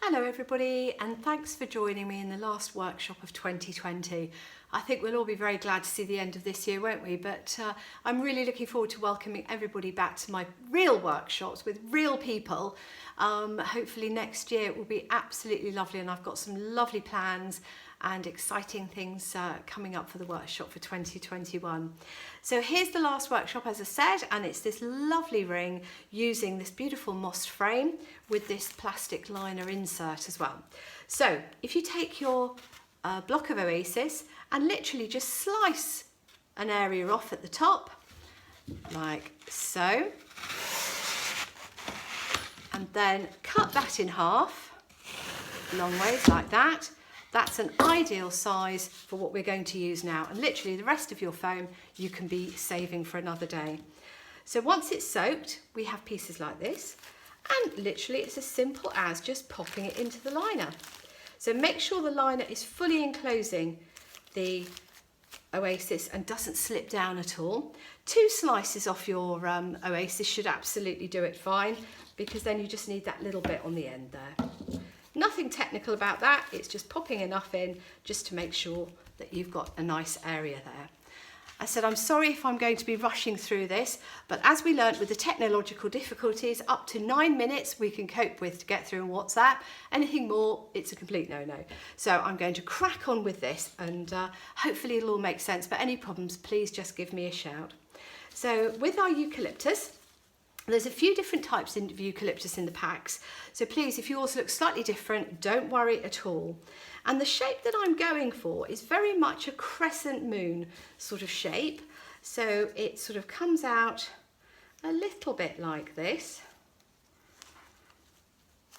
Hello everybody, and thanks for joining me in the last workshop of 2020. I think we'll all be very glad to see the end of this year, won't we? But I'm really looking forward to welcoming everybody back to my real workshops with real people. Hopefully next year it will be absolutely lovely, and I've got some lovely plans and exciting things coming up for the workshop for 2021. So here's the last workshop, as I said, and it's this lovely ring using this beautiful moss frame with this plastic liner insert as well. So if you take your block of Oasis and literally just slice an area off at the top, like so, and then cut that in half, long ways like that. That's an ideal size for what we're going to use now. And literally the rest of your foam you can be saving for another day. So once it's soaked, we have pieces like this. And literally it's as simple as just popping it into the liner. So make sure the liner is fully enclosing the Oasis and doesn't slip down at all. 2 slices off your Oasis should absolutely do it fine, because then you just need that little bit on the end there. Nothing technical about that, it's just popping enough in just to make sure that you've got a nice area there. I said I'm sorry if I'm going to be rushing through this, but as we learnt with the technological difficulties, up to 9 minutes we can cope with to get through in WhatsApp. Anything more, it's a complete no-no. So I'm going to crack on with this, and hopefully it'll all make sense, but any problems, please just give me a shout. So with our eucalyptus, there's a few different types of eucalyptus in the packs, so please, if yours looks slightly different, don't worry at all. And the shape that I'm going for is very much a crescent moon sort of shape, so it sort of comes out a little bit like this.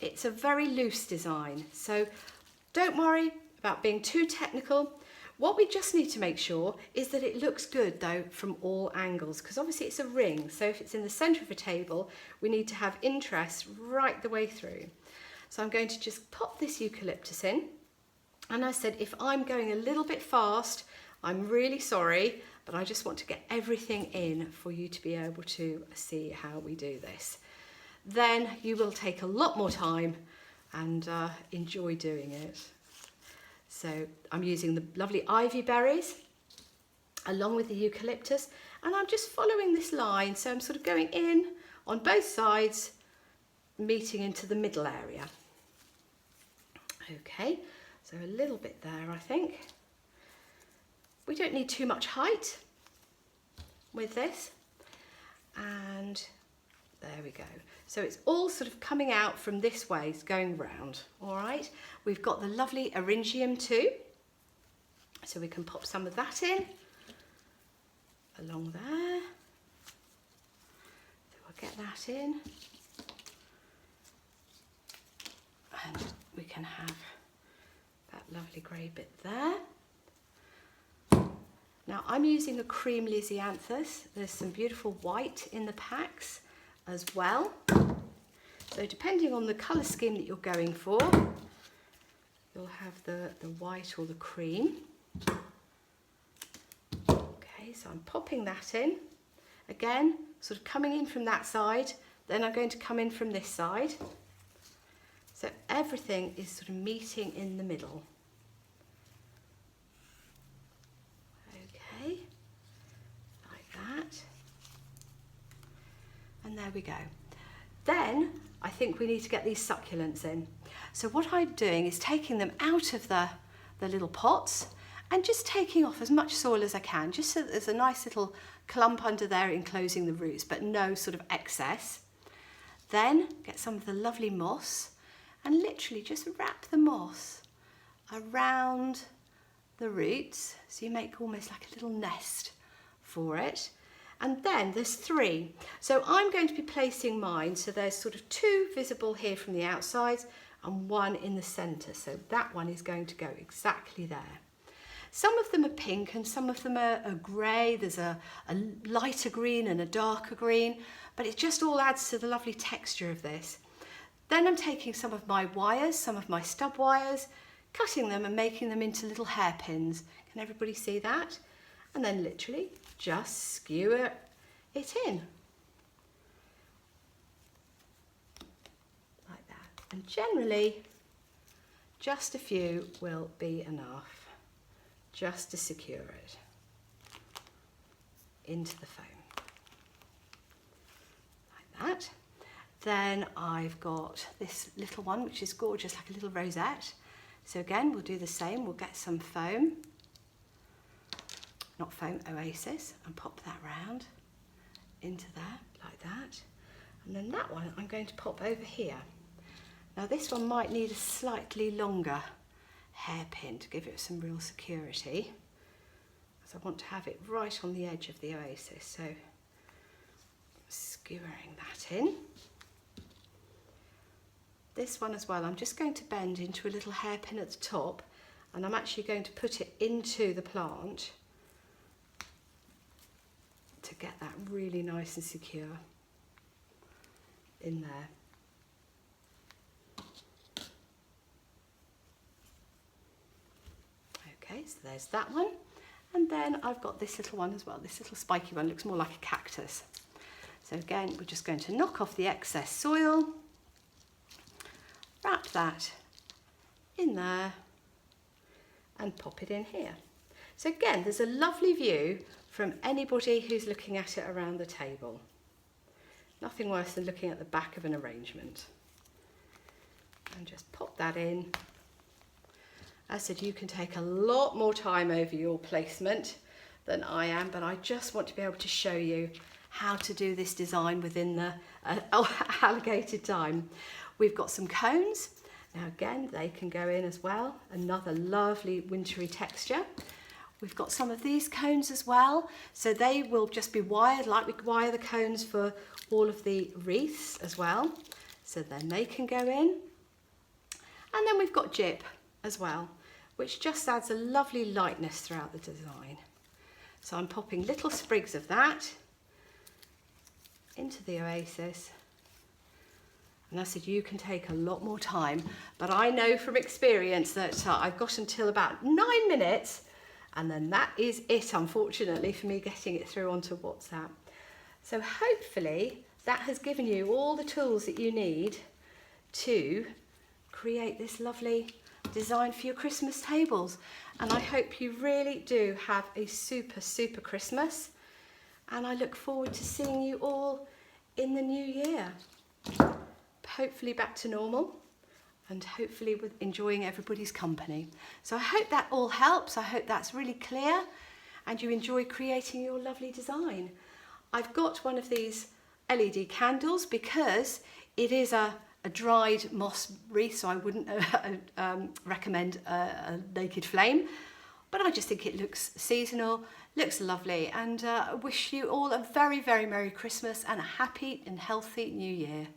It's a very loose design, so don't worry about being too technical. What we just need to make sure is that it looks good though from all angles, because obviously it's a ring, so if it's in the centre of a table we need to have interest right the way through. So I'm going to just pop this eucalyptus in, and I said if I'm going a little bit fast, I'm really sorry, but I just want to get everything in for you to be able to see how we do this. Then you will take a lot more time and enjoy doing it. So I'm using the lovely ivy berries along with the eucalyptus, and I'm just following this line, so I'm sort of going in on both sides, meeting into the middle area. Okay, so a little bit there I think. We don't need too much height with this, and there we go. So it's all sort of coming out from this way, it's going round, all right? We've got the lovely eryngium too, so we can pop some of that in, along there. So I'll get that in. And we can have that lovely grey bit there. Now I'm using a cream lisianthus. There's some beautiful white in the packs as well. So depending on the colour scheme that you're going for, you'll have the white or the cream. Okay, so I'm popping that in. Again, sort of coming in from that side, then I'm going to come in from this side. So everything is sort of meeting in the middle. Okay, like that. And there we go. Then I think we need to get these succulents in. So what I'm doing is taking them out of the little pots and just taking off as much soil as I can, just so that there's a nice little clump under there enclosing the roots, but no sort of excess. Then get some of the lovely moss and literally just wrap the moss around the roots, so you make almost like a little nest for it. And then there's 3. So I'm going to be placing mine, so there's sort of 2 visible here from the outside and 1 in the centre. So that one is going to go exactly there. Some of them are pink and some of them are grey. There's a lighter green and a darker green, but it just all adds to the lovely texture of this. Then I'm taking some of my wires, some of my stub wires, cutting them and making them into little hairpins. Can everybody see that? And then literally just skewer it in like that. And generally Just a few will be enough, just to secure it into the foam, like that. Then I've got this little one, which is gorgeous, like a little rosette. So again, we'll do the same. We'll get some foam, not foam, Oasis, and pop that round into there, like that. And then that one I'm going to pop over here. Now this one might need a slightly longer hairpin to give it some real security, because I want to have it right on the edge of the Oasis. So skewering that in. This one as well, I'm just going to bend into a little hairpin at the top, and I'm actually going to put it into the plant to get that really nice and secure in there. Okay, so there's that one. And then I've got this little one as well. This little spiky one looks more like a cactus. So again, we're just going to knock off the excess soil, wrap that in there and pop it in here. So again, there's a lovely view from anybody who's looking at it around the table. Nothing worse than looking at the back of an arrangement. And just pop that in. As I said, you can take a lot more time over your placement than I am, but I just want to be able to show you how to do this design within the allocated time. We've got some cones. Now again, they can go in as well. Another lovely wintry texture. We've got some of these cones as well. So they will just be wired like we wire the cones for all of the wreaths as well. So then they can go in. And then we've got gyp as well, which just adds a lovely lightness throughout the design. So I'm popping little sprigs of that into the Oasis. And I said, you can take a lot more time, but I know from experience that I've got until about 9 minutes, and then that is it, unfortunately, for me getting it through onto WhatsApp. So hopefully that has given you all the tools that you need to create this lovely design for your Christmas tables. And I hope you really do have a super, super Christmas. And I look forward to seeing you all in the new year. Hopefully back to normal, and hopefully with enjoying everybody's company. So I hope that all helps. I hope that's really clear and you enjoy creating your lovely design. I've got one of these LED candles because it is a dried moss wreath, so I wouldn't recommend a naked flame, but I just think it looks seasonal, looks lovely, and I wish you all a very, very Merry Christmas and a happy and healthy New Year.